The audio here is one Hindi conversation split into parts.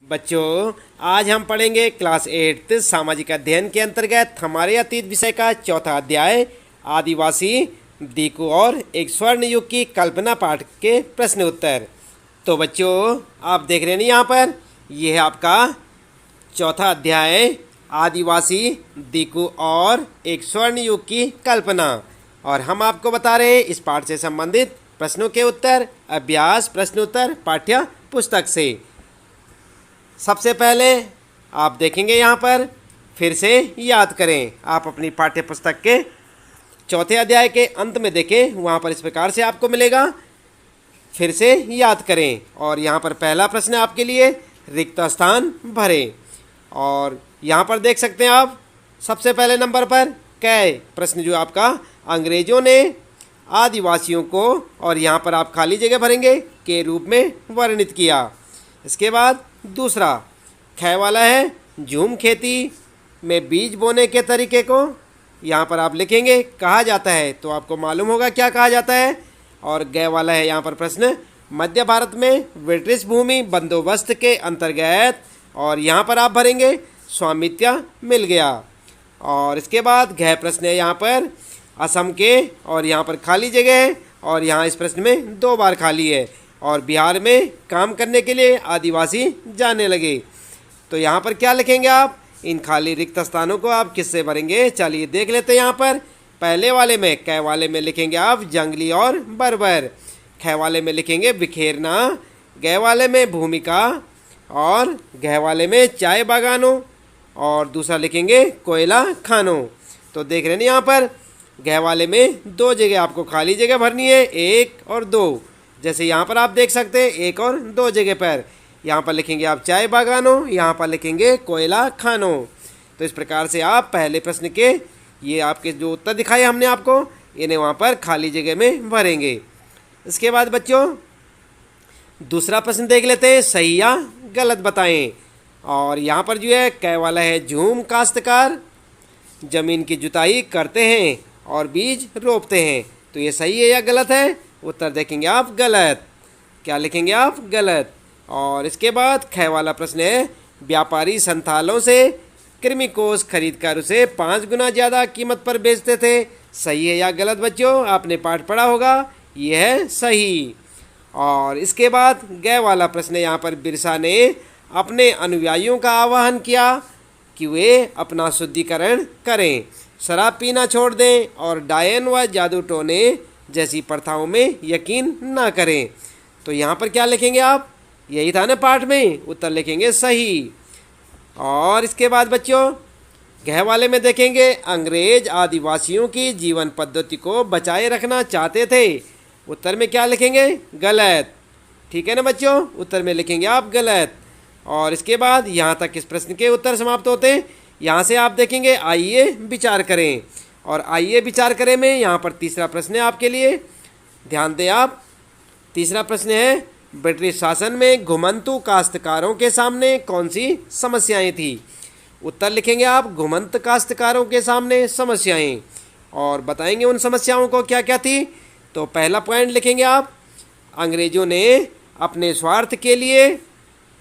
बच्चों, आज हम पढ़ेंगे क्लास 8 सामाजिक अध्ययन के अंतर्गत हमारे अतीत विषय का चौथा अध्याय आदिवासी दीकू और एक स्वर्ण युग की कल्पना पाठ के प्रश्न उत्तर। तो बच्चों, आप देख रहे हैं यहाँ पर, यह है आपका चौथा अध्याय आदिवासी दीकू और एक स्वर्ण युग की कल्पना। और हम आपको बता रहे हैं इस पाठ से संबंधित प्रश्नों के उत्तर अभ्यास प्रश्न उत्तर पाठ्य पुस्तक से। सबसे पहले आप देखेंगे यहाँ पर, फिर से याद करें। आप अपनी पाठ्य पुस्तक के चौथे अध्याय के अंत में देखें, वहाँ पर इस प्रकार से आपको मिलेगा, फिर से याद करें। और यहाँ पर पहला प्रश्न आपके लिए, रिक्त स्थान भरें। और यहाँ पर देख सकते हैं आप, सबसे पहले नंबर पर कै प्रश्न जो आपका अंग्रेजों ने आदिवासियों को, और यहाँ पर आप खाली जगह भरेंगे, के रूप में वर्णित किया। इसके बाद दूसरा ख वाला है, झूम खेती में बीज बोने के तरीके को यहाँ पर आप लिखेंगे कहा जाता है, तो आपको मालूम होगा क्या कहा जाता है। और ग वाला है यहाँ पर प्रश्न, मध्य भारत में ब्रिटिश भूमि बंदोबस्त के अंतर्गत, और यहाँ पर आप भरेंगे स्वामित्व मिल गया। और इसके बाद घ प्रश्न है यहाँ पर असम के, और यहाँ पर खाली जगह है, और यहाँ इस प्रश्न में 2 बार खाली है। और बिहार में काम करने के लिए आदिवासी जाने लगे, तो यहाँ पर क्या लिखेंगे आप, इन खाली रिक्त स्थानों को आप किससे भरेंगे, चलिए देख लेते हैं। यहाँ पर पहले वाले में कै वाले में लिखेंगे आप जंगली और बर्बर, ख वाले में लिखेंगे बिखेरना, ग वाले में भूमिका, और घ वाले में चाय बागानों, और दूसरा लिखेंगे कोयला खानों। तो देख रहे हैं यहाँ पर, घ वाले में 2 जगह आपको खाली जगह भरनी है, 1 और 2। जैसे यहाँ पर आप देख सकते हैं 1 और 2 जगह पर, यहाँ पर लिखेंगे आप चाय बागानों, यहाँ पर लिखेंगे कोयला खानों। तो इस प्रकार से आप पहले प्रश्न के ये आपके जो उत्तर दिखाए हमने आपको, इन्हें वहाँ पर खाली जगह में भरेंगे। इसके बाद बच्चों दूसरा प्रश्न देख लेते हैं, सही या गलत बताएं। और यहाँ पर जो है कै वाला है, झूम काश्तकार जमीन की जुताई करते हैं और बीज रोपते हैं, तो ये सही है या गलत है, उत्तर देखेंगे आप गलत। क्या लिखेंगे आप, गलत। और इसके बाद ख वाला प्रश्न है, व्यापारी संथालों से कृमिकोष खरीदकर उसे 5 गुना ज़्यादा कीमत पर बेचते थे, सही है या गलत बच्चों, आपने पाठ पढ़ा होगा, यह है सही। और इसके बाद ग वाला प्रश्न है, यहाँ पर बिरसा ने अपने अनुयायियों का आह्वान किया कि वे अपना शुद्धिकरण करें, शराब पीना छोड़ दें और डायन व जादू टोने जैसी प्रथाओं में यकीन ना करें। तो यहाँ पर क्या लिखेंगे आप, यही था ना पाठ में, उत्तर लिखेंगे सही। और इसके बाद बच्चों घ वाले में देखेंगे, अंग्रेज आदिवासियों की जीवन पद्धति को बचाए रखना चाहते थे, उत्तर में क्या लिखेंगे, गलत। ठीक है ना बच्चों, उत्तर में लिखेंगे आप गलत। और इसके बाद यहाँ तक इस प्रश्न के उत्तर समाप्त होते हैं। यहाँ से आप देखेंगे आइए विचार करें, और आइए विचार करें में यहाँ पर तीसरा प्रश्न है आपके लिए, ध्यान दें आप। तीसरा प्रश्न है, ब्रिटिश शासन में घुमंतु काश्तकारों के सामने कौन सी समस्याएं थी, उत्तर लिखेंगे आप घुमंत काश्तकारों के सामने समस्याएं, और बताएंगे उन समस्याओं को क्या क्या थी। तो पहला पॉइंट लिखेंगे आप, अंग्रेजों ने अपने स्वार्थ के लिए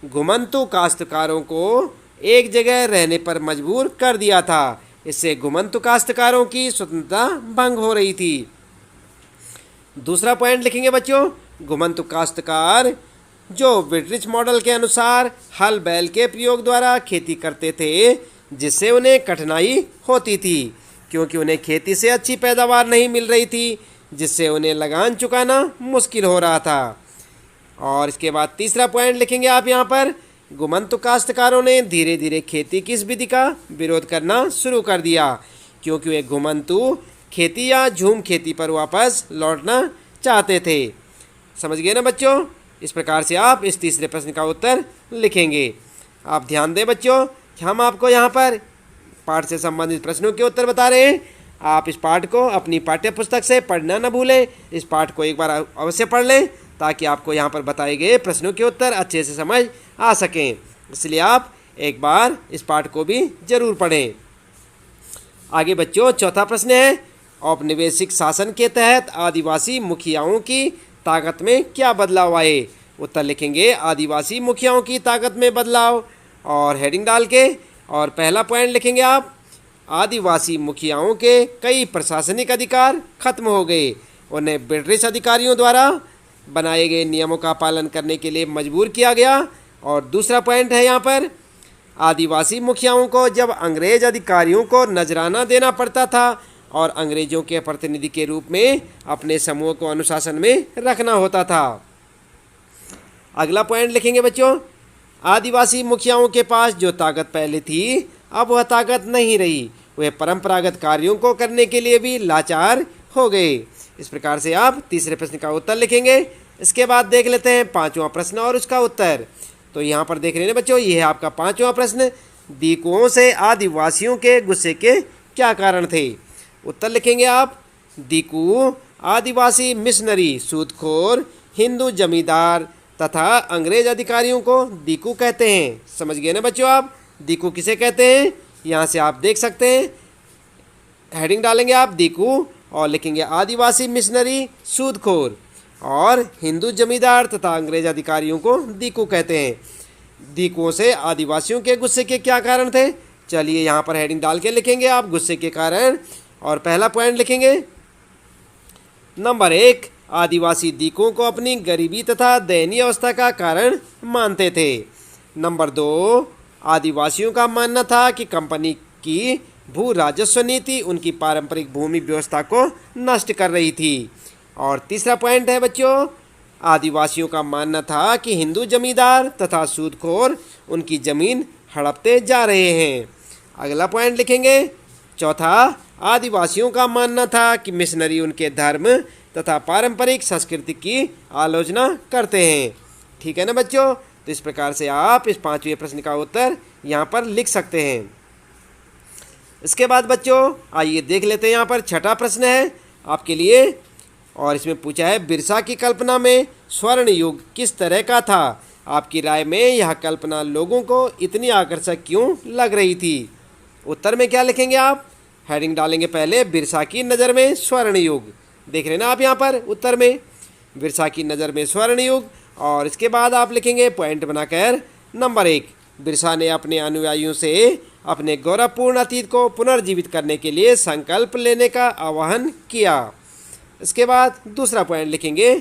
घुमंतु काश्तकारों को एक जगह रहने पर मजबूर कर दिया था, इससे घुमंतु काश्तकारों की स्वतंत्रता भंग हो रही थी। दूसरा पॉइंट लिखेंगे बच्चों, घुमंतु काश्तकार जो ब्रिटिश मॉडल के अनुसार हल बैल के प्रयोग द्वारा खेती करते थे, जिससे उन्हें कठिनाई होती थी, क्योंकि उन्हें खेती से अच्छी पैदावार नहीं मिल रही थी, जिससे उन्हें लगान चुकाना मुश्किल हो रहा था। और इसके बाद तीसरा पॉइंट लिखेंगे आप यहाँ पर, घुमंतु काश्तकारों ने धीरे धीरे खेती की इस विधि का विरोध करना शुरू कर दिया, क्योंकि वे घुमंतु खेती या झूम खेती पर वापस लौटना चाहते थे। समझ गए ना बच्चों, इस प्रकार से आप इस तीसरे प्रश्न का उत्तर लिखेंगे। आप ध्यान दें बच्चों, हम आपको यहाँ पर पाठ से संबंधित प्रश्नों के उत्तर बता रहे हैं। आप इस पाठ को अपनी पाठ्य पुस्तक से पढ़ना न भूलें, इस पाठ को एक बार अवश्य पढ़ लें, ताकि आपको यहाँ पर बताए गए प्रश्नों के उत्तर अच्छे से समझ आ सकें। इसलिए आप एक बार इस पाठ को भी जरूर पढ़ें। आगे बच्चों चौथा प्रश्न है, औपनिवेशिक शासन के तहत आदिवासी मुखियाओं की ताकत में क्या बदलाव आए, उत्तर लिखेंगे आदिवासी मुखियाओं की ताकत में बदलाव और हेडिंग डाल के। और पहला पॉइंट लिखेंगे आप, आदिवासी मुखियाओं के कई प्रशासनिक अधिकार खत्म हो गए, उन्हें ब्रिटिश अधिकारियों द्वारा बनाए गए नियमों का पालन करने के लिए मजबूर किया गया। और दूसरा पॉइंट है यहाँ पर, आदिवासी मुखियाओं को जब अंग्रेज अधिकारियों को नजराना देना पड़ता था और अंग्रेजों के प्रतिनिधि के रूप में अपने समूह को अनुशासन में रखना होता था। अगला पॉइंट लिखेंगे बच्चों, आदिवासी मुखियाओं के पास जो ताकत पहले थी अब वह ताकत नहीं रही, वे परंपरागत कार्यों को करने के लिए भी लाचार हो गए। इस प्रकार से आप तीसरे प्रश्न का उत्तर लिखेंगे। इसके बाद देख लेते हैं पांचवा प्रश्न और उसका उत्तर। तो यहाँ पर देख रहे हैं बच्चों, ये है आपका पांचवा प्रश्न, दीकुओं से आदिवासियों के गुस्से के क्या कारण थे। उत्तर लिखेंगे आप, दीकू आदिवासी मिशनरी, सूदखोर, हिंदू जमींदार तथा अंग्रेज अधिकारियों को दीकू कहते हैं। समझ गए ना बच्चों आप, दीकू किसे कहते हैं, यहाँ से आप देख सकते हैं। हेडिंग डालेंगे आप दीकू और लिखेंगे आदिवासी मिशनरी, सूदखोर और हिंदू जमींदार तथा अंग्रेज अधिकारियों को दीकू कहते हैं। दीकुओं से आदिवासियों के गुस्से के क्या कारण थे, चलिए यहाँ पर हेडिंग डाल के लिखेंगे आप गुस्से के कारण। और पहला पॉइंट लिखेंगे, नंबर 1, आदिवासी दीकुओं को अपनी गरीबी तथा दयनीय अवस्था का कारण मानते थे। नंबर 2, आदिवासियों का मानना था कि कंपनी की भू राजस्व नीति उनकी पारंपरिक भूमि व्यवस्था को नष्ट कर रही थी। और तीसरा पॉइंट है बच्चों, आदिवासियों का मानना था कि हिंदू जमींदार तथा सूदखोर उनकी ज़मीन हड़पते जा रहे हैं। अगला पॉइंट लिखेंगे, चौथा, आदिवासियों का मानना था कि मिशनरी उनके धर्म तथा पारंपरिक संस्कृति की आलोचना करते हैं। ठीक है ना बच्चों, तो इस प्रकार से आप इस पांचवें प्रश्न का उत्तर यहाँ पर लिख सकते हैं। इसके बाद बच्चों आइए देख लेते हैं, यहाँ पर छठा प्रश्न है आपके लिए और इसमें पूछा है, बिरसा की कल्पना में स्वर्ण युग किस तरह का था। आपकी राय में यह कल्पना लोगों को इतनी आकर्षक क्यों लग रही थी। उत्तर में क्या लिखेंगे आप, हेडिंग डालेंगे पहले, बिरसा की नज़र में स्वर्ण युग। देख रहे हैं ना आप यहाँ पर उत्तर में, बिरसा की नज़र में स्वर्ण युग। और इसके बाद आप लिखेंगे पॉइंट बनाकर, नंबर 1, बिरसा ने अपने अनुयायियों से अपने गौरवपूर्ण अतीत को पुनर्जीवित करने के लिए संकल्प लेने का आह्वान किया। इसके बाद दूसरा पॉइंट लिखेंगे,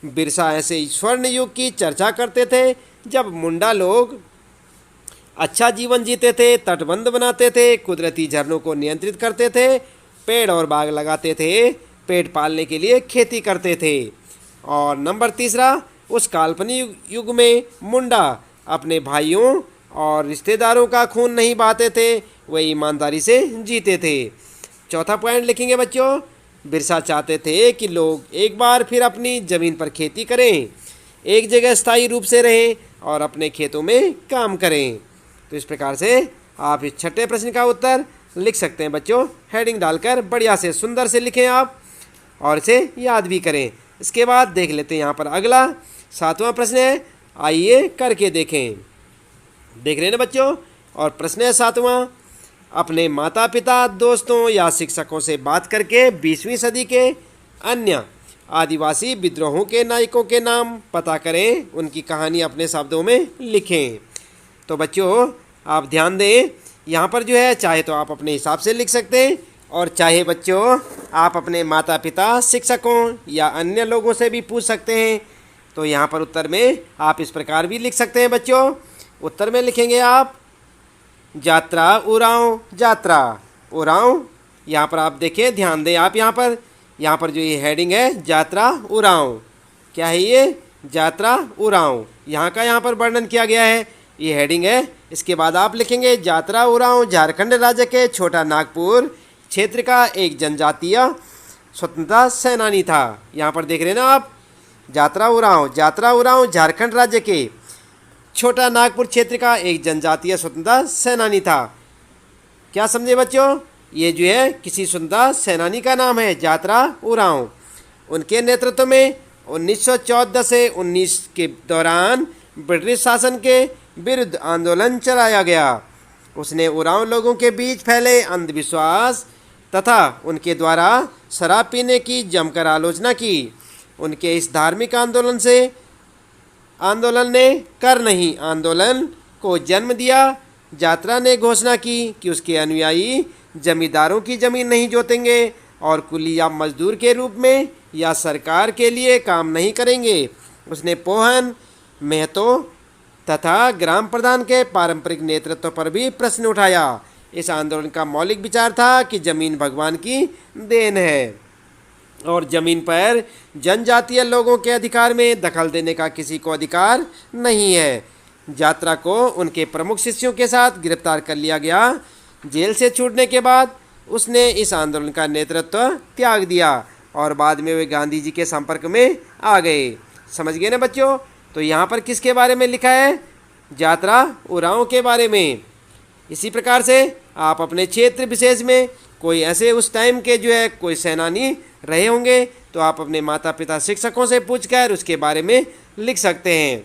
बिरसा ऐसे स्वर्ण युग की चर्चा करते थे जब मुंडा लोग अच्छा जीवन जीते थे, तटबंध बनाते थे, कुदरती झरनों को नियंत्रित करते थे, पेड़ और बाग लगाते थे, पेट पालने के लिए खेती करते थे। और नंबर तीसरा, उस काल्पनिक युग में मुंडा अपने भाइयों और रिश्तेदारों का खून नहीं बहाते थे, वे ईमानदारी से जीते थे। चौथा पॉइंट लिखेंगे बच्चों, बिरसा चाहते थे कि लोग एक बार फिर अपनी ज़मीन पर खेती करें, एक जगह स्थायी रूप से रहें और अपने खेतों में काम करें। तो इस प्रकार से आप इस छठे प्रश्न का उत्तर लिख सकते हैं बच्चों। हेडिंग डालकर बढ़िया से सुंदर से लिखें आप और इसे याद भी करें। इसके बाद देख लेते हैं यहाँ पर अगला सातवां प्रश्न है, आइए करके देखें। देख रहे हैं ना बच्चों, और प्रश्न है सातवां, अपने माता पिता, दोस्तों या शिक्षकों से बात करके 20वीं सदी के अन्य आदिवासी विद्रोहों के नायकों के नाम पता करें, उनकी कहानी अपने शब्दों में लिखें। तो बच्चों आप ध्यान दें, यहाँ पर जो है चाहे तो आप अपने हिसाब से लिख सकते हैं और चाहे बच्चों आप अपने माता पिता, शिक्षकों या अन्य लोगों से भी पूछ सकते हैं। तो यहाँ पर उत्तर में आप इस प्रकार भी लिख सकते हैं बच्चों। उत्तर में लिखेंगे आप, यात्रा उरांव, यात्रा उरांव। यहाँ पर आप देखें, ध्यान दें आप, यहाँ पर जो ये हेडिंग है यात्रा उरांव, क्या है ये, यात्रा उरांव, यहाँ का यहाँ पर वर्णन किया गया है, ये हेडिंग है। इसके बाद आप लिखेंगे, यात्रा उरांव झारखंड राज्य के छोटा नागपुर क्षेत्र का एक जनजातीय स्वतंत्रता सेनानी था। यहाँ पर देख रहे हैं ना आप, यात्रा उरांव झारखंड राज्य के छोटा नागपुर क्षेत्र का एक जनजातीय स्वतंत्रता सेनानी था। क्या समझे बच्चों, ये जो है किसी स्वतंत्रता सेनानी का नाम है, यात्रा उरांव। उनके नेतृत्व में 1914 से 19 के दौरान ब्रिटिश शासन के विरुद्ध आंदोलन चलाया गया। उसने उरांव लोगों के बीच फैले अंधविश्वास तथा उनके द्वारा शराब पीने की जमकर आलोचना की। उनके इस धार्मिक आंदोलन से आंदोलन ने कर नहीं आंदोलन को जन्म दिया। यात्रा ने घोषणा की कि उसके अनुयायी जमींदारों की ज़मीन नहीं जोतेंगे और कुली या मजदूर के रूप में या सरकार के लिए काम नहीं करेंगे। उसने पोहन, महतो तथा ग्राम प्रधान के पारंपरिक नेतृत्व पर भी प्रश्न उठाया। इस आंदोलन का मौलिक विचार था कि जमीन भगवान की देन है और जमीन पर जनजातीय लोगों के अधिकार में दखल देने का किसी को अधिकार नहीं है। यात्रा को उनके प्रमुख शिष्यों के साथ गिरफ्तार कर लिया गया। जेल से छूटने के बाद उसने इस आंदोलन का नेतृत्व त्याग दिया और बाद में वे गांधी जी के संपर्क में आ गए। समझ गए ना बच्चों? तो यहाँ पर किसके बारे में लिखा है? यात्रा उरांव के बारे में। इसी प्रकार से आप अपने क्षेत्र विशेष में कोई ऐसे उस टाइम के जो है कोई सेनानी रहे होंगे तो आप अपने माता पिता शिक्षकों से पूछकर उसके बारे में लिख सकते हैं।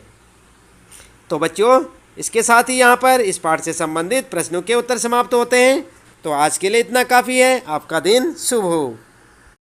तो बच्चों, इसके साथ ही यहाँ पर इस पाठ से संबंधित प्रश्नों के उत्तर समाप्त होते हैं। तो आज के लिए इतना काफ़ी है। आपका दिन शुभ हो।